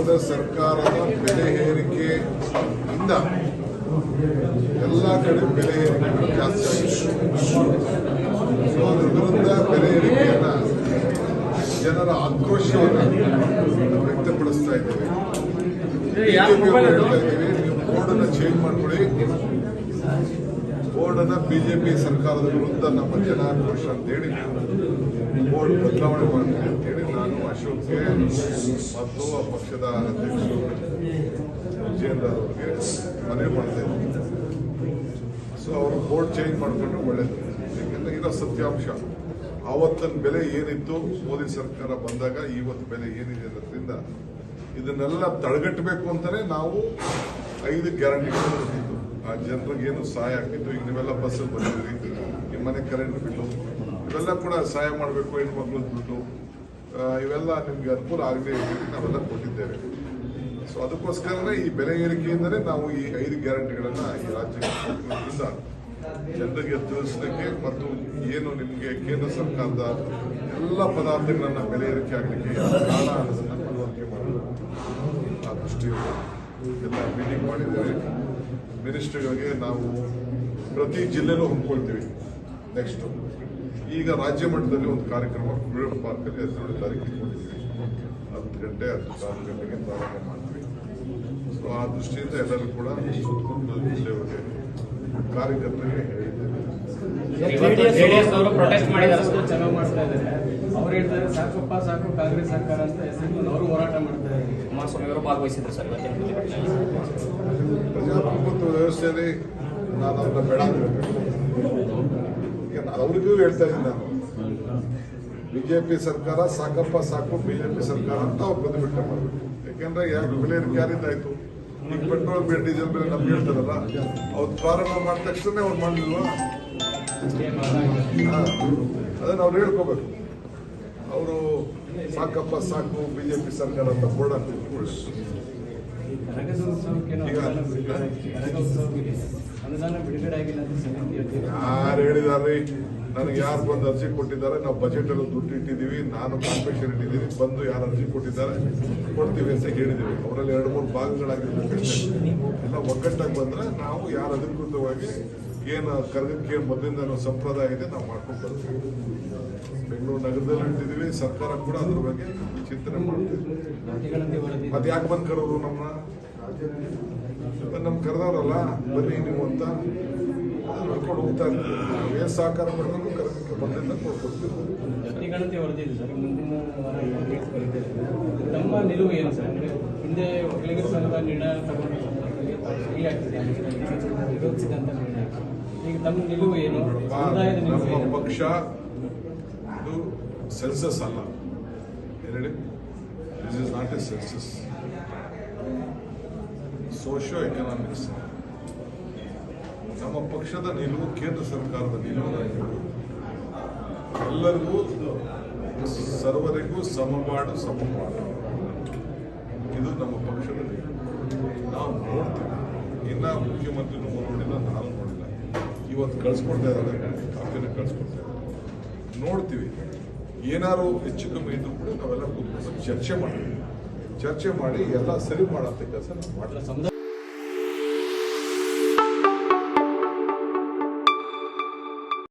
ಕೇಂದ್ರದ ಸರ್ಕಾರದ ಬೆಲೆ ಏರಿಕೆಯಿಂದ ಎಲ್ಲ ಕಡೆ ಬೆಲೆ ಏರಿಕೆಗಳು ಜಾಸ್ತಿ ಆಗಿದೆ. ಸೊ ಅದ್ರ ವಿರುದ್ಧ ಬೆಲೆ ಏರಿಕೆಯನ್ನ ಜನರ ಆಕ್ರೋಶವನ್ನು ವ್ಯಕ್ತಪಡಿಸ್ತಾ ಇದ್ದೇವೆ. ಹೇಳ್ತಾ ಇದ್ದೀವಿ, ನೀವು ಬೋರ್ಡನ್ನು ಚೇಂಜ್ ಮಾಡ್ಕೊಳ್ಳಿ. ಬೋರ್ಡನ್ನು ಬಿಜೆಪಿ ಸರ್ಕಾರದ ವಿರುದ್ಧ ನಮ್ಮ ಜನ ಆಕ್ರೋಶ ಅಂತೇಳಿ ಬೋರ್ಡ್ ಬದಲಾವಣೆ ಮಾಡ್ತೀವಿ ಅಂತೇಳಿ ನಾನು ಅಶೋಕ್ಗೆ ಮತ್ತು ಆ ಪಕ್ಷದ ಅಧ್ಯಕ್ಷರು ವಿಜೇಂದ್ರ ಅವರಿಗೆ ಮನವಿ ಮಾಡ್ತಾ ಇದ್ದೀನಿ. ಸೊ ಅವರು ಬೋರ್ಡ್ ಚೇಂಜ್ ಮಾಡಿಕೊಂಡ್ರೆ ಒಳ್ಳೇದು. ಯಾಕೆಂದ್ರೆ ಇರೋ ಸತ್ಯಾಂಶ ಆವತ್ತಿನ ಬೆಲೆ ಏನಿತ್ತು ಮೋದಿ ಸರ್ಕಾರ ಬಂದಾಗ ಇವತ್ತು ಬೆಲೆ ಏನಿದೆ ಅನ್ನೋದ್ರಿಂದ ಇದನ್ನೆಲ್ಲ ತಡೆಗಟ್ಟಬೇಕು ಅಂತಾನೆ ನಾವು 5 ಗ್ಯಾರಂಟಿಗಳು ಕೊಟ್ಟಿದ್ದು. ಆ ಜನರಿಗೆ ಏನು ಸಹಾಯ ಆಗ್ತಿತ್ತು. ಈಗ ನೀವೆಲ್ಲ ಬಸ್ಸಲ್ಲಿ ಬಂದಿದ್ರಿ, ನಿಮ್ಮ ಮನೆ ಕರೆಂಟ್ ಬಿಟ್ಟು ಇವೆಲ್ಲ ಕೂಡ ಸಹಾಯ ಮಾಡಬೇಕು. ಹೆಣ್ಮಕ್ಳು ದುಡ್ಡು ಇವೆಲ್ಲ ನಿಮ್ಗೆ ಅನುಕೂಲ ಆಗದೆ ಇದ್ದೀರಿ, ನಾವೆಲ್ಲ ಕೊಟ್ಟಿದ್ದೇವೆ. ಸೊ ಅದಕ್ಕೋಸ್ಕರನೇ ಈ ಬೆಲೆ ಏರಿಕೆಯಿಂದಲೇ ನಾವು ಈ 5 ಗ್ಯಾರಂಟಿಗಳನ್ನ ಈ ರಾಜ್ಯದಿಂದ ಜನರಿಗೆ ತಿಳಿಸಲಿಕ್ಕೆ ಮತ್ತು ಏನು ನಿಮಗೆ ಕೇಂದ್ರ ಸರ್ಕಾರದ ಎಲ್ಲ ಪದಾರ್ಥಗಳನ್ನ ಬೆಲೆ ಏರಿಕೆ ಆಗಲಿಕ್ಕೆ ಕಾರಣ ಅನ್ನೋದನ್ನ ಮನವರಿಕೆ ಮಾಡಲು ಆ ದೃಷ್ಟಿಯಲ್ಲಿ ಎಲ್ಲ ಮೀಟಿಂಗ್ ಮಾಡಿದ್ದೇವೆ. ಮಿನಿಸ್ಟರ್ಗಳಿಗೆ ನಾವು ಪ್ರತಿ ಜಿಲ್ಲೆನೂ ಹಮ್ಮಿಕೊಳ್ತೀವಿ. ನೆಕ್ಸ್ಟ್ ಈಗ ರಾಜ್ಯ ಮಟ್ಟದಲ್ಲಿ ಒಂದು ಕಾರ್ಯಕ್ರಮ ಫ್ರೀಡಂ ಪಾರ್ಕಲ್ಲಿ 17 ತಾರೀಕು ಇಟ್ಕೊಂಡಿದ್ದೀವಿ. 10 ಗಂಟೆ 10 ಗಂಟೆಗೆ ಪ್ರಾರಂಭ ಮಾಡ್ತೀವಿ. ಸೊ ಆ ದೃಷ್ಟಿಯಿಂದ ಎಲ್ಲರೂ ಕೂಡ ಸುತ್ತಮುತ್ತ ಜಿಲ್ಲೆಯವರಿಗೆ ಕಾರ್ಯಕರ್ತರಿಗೆ ಹೇಳಿದ್ದೇವೆ. ಪ್ರೊಟೆಸ್ಟ್ ಮಾಡಿದ್ದಾರೆ, ಚೆನ್ನಾಗಿ ಮಾಡ್ತಾ ಇದ್ದಾರೆ. ಅವ್ರು ಹೇಳ್ತಾರೆ ಸಾಕಪ್ಪ ಸಾಕು ಕಾಂಗ್ರೆಸ್ ಸರ್ಕಾರ ಅಂತ ಹೆಸರು ಅವರು ಹೋರಾಟ ಮಾಡ್ತಾರೆ. ಕುಮಾರಸ್ವಾಮಿ ಅವರು ಭಾಗವಹಿಸಿದ್ರು ಸರ್. ಪ್ರಜಾಪ್ರಭುತ್ವ ವ್ಯವಸ್ಥೆಯಲ್ಲಿ ನಾನು ಅವ್ರನ್ನ ಬೇಡ ಅವ್ರಿಗೂ ಹೇಳ್ತಾ ಇದ್ದೀನಿ. ನಾನು ಬಿಜೆಪಿ ಸರ್ಕಾರ ಸಾಕಪ್ಪ ಸಾಕು ಬಿಜೆಪಿ ಸರ್ಕಾರ ಅಂತ ಅವ್ರು ಪ್ರತಿಭಟನೆ ಮಾಡಬೇಕು. ಯಾಕೆಂದ್ರೆ ಬೆಲೆ ಏರಿಕೆ ಯಾರಿಂದಾಯ್ತು? ಈಗ ಪೆಟ್ರೋಲ್ ಬೆಲೆ ಡೀಸೆಲ್ ಬೆಲೆ ನಮ್ಗೆ ಹೇಳ್ತಾರಲ್ಲ, ಅವ್ರು ಪ್ರಾರಂಭ ಮಾಡಿದ ತಕ್ಷಣ ಅವ್ರು ಮಾಡಲಿಲ್ವಾ? ಅದನ್ನ ಅವ್ರು ಹೇಳ್ಕೋಬೇಕು. ಅವರು ಸಾಕಪ್ಪ ಸಾಕು ಬಿಜೆಪಿ ಸರ್ಕಾರ ಅಂತ ಬೋರ್ಡ್ ಹಾಕ್ತಿದ್ರು. ಯಾರು ಹೇಳಿದಾರೆ? ನನಗೆ ಯಾರು ಬಂದು ಅರ್ಜಿ ಕೊಟ್ಟಿದ್ದಾರೆ? ನಾವು ಬಜೆಟ್ ಅಲ್ಲಿ ದುಡ್ಡು ಇಟ್ಟಿದ್ದೀವಿ, ನಾನು ಕಾನ್ಫೆಷನ್ ಇಟ್ಟಿದ್ದೀನಿ, ಬಂದು ಯಾರು ಅರ್ಜಿ ಕೊಟ್ಟಿದ್ದಾರೆ ಕೊಡ್ತೀವಿ ಅಂತ ಹೇಳಿದ್ದೀವಿ. ಅವರಲ್ಲಿ 2-3 ಭಾಗಗಳಾಗಿರ್ಬೇಕಷ್ಟೇ. ಎಲ್ಲ ಒಗ್ಗಟ್ಟಾಗಿ ಬಂದ್ರೆ ನಾವು ಯಾರು ಅಧಿಕೃತವಾಗಿ ಏನು ಕರ್ಗಕ್ಕೆ ಮೊದಲಿಂದ ಸಂಪ್ರದಾಯ ಇದೆ ನಾವು ಮಾಡ್ಕೊಂಡು ಬರ್ತೀವಿ. ಬೆಂಗಳೂರು ನಗರದಲ್ಲಿ ಇಟ್ಟಿದ್ದೀವಿ, ಸರ್ಕಾರ ಕೂಡ ಅದ್ರ ಬಗ್ಗೆ ಚಿಂತನೆ ಮಾಡ್ತೀವಿ. ಮತ್ತೆ ಯಾಕೆ ಬಂದು ಕರೋರು ನಮ್ ಕರೆದವ್ರಲ್ಲ ಬನ್ನಿ ನೀವು ಅಂತ ನೋಡ್ಕೊಂಡು ಹೋಗ್ತಾ ಇರ್ತೀವಿ. ನಾವೇನು ಸಹಕಾರ ಮಾಡಬೇಕು ಕರ್ಗಕ್ಕೆ ಮೊದಲಿಂದ ಕೊಡ್ಕೊಡ್ತೀವಿ. ವರದಿ ಸರ್, ಮುಂದಿನ ನಮ್ಮ ನಿಲುವು ಏನು ಸರ್? ಅಂದ್ರೆ ಹಿಂದೆ ಒಕ್ಕಲಿಗರ ಸಂಘದ ನಿರ್ಣಯ ತಗೊಂಡು ವಿರೋಧಿಸಿದಂತ ನಿರ್ಣಯ, ಈಗ ನಮ್ಮ ನಿಲುವು ಏನು? ನಮ್ಮ ಪಕ್ಷ ಇದು ಸೆನ್ಸಸ್ ಅಲ್ಲ. ಹೇಳಿ, this is not a census, socio economics. ನಮ್ಮ ಪಕ್ಷದ ನಿಲುವು ಕೇಂದ್ರ ಸರ್ಕಾರದ ನಿಲುವು ಎಲ್ಲರಿಗೂ ಸರ್ವರಿಗೂ ಸಮಪಾಡು ಸಮಪಾಡು. ಇದು ನಮ್ಮ ಪಕ್ಷದ ನಿಲುವು. ನಾವು ನೋಡ್ತೀವಿ. ಇನ್ನ ಮುಖ್ಯಮಂತ್ರಿನೂ ನೋಡಿಲ್ಲ, ನಾನು ನೋಡಿಲ್ಲ. ಇವತ್ತು ಕಳ್ಸ್ಕೊಡ್ತಾ ಇದ್ದಾರೆ, ಕಾಪಿನ ಕಳ್ಸ್ಕೊಡ್ತಾ ಇದ್ದಾರೆ. ನೋಡ್ತೀವಿ. ಏನಾದ್ರು ಹೆಚ್ಚು ಕಮ್ಮಿ ಇದ್ರು ಕೂಡ ನಾವೆಲ್ಲ ಕೂತ್ಕೊಂಡು ಚರ್ಚೆ ಮಾಡಿ ಎಲ್ಲ ಸರಿ ಮಾಡೋ ಕೆಲಸ ನಾವು ಮಾಡಲ್ಲ.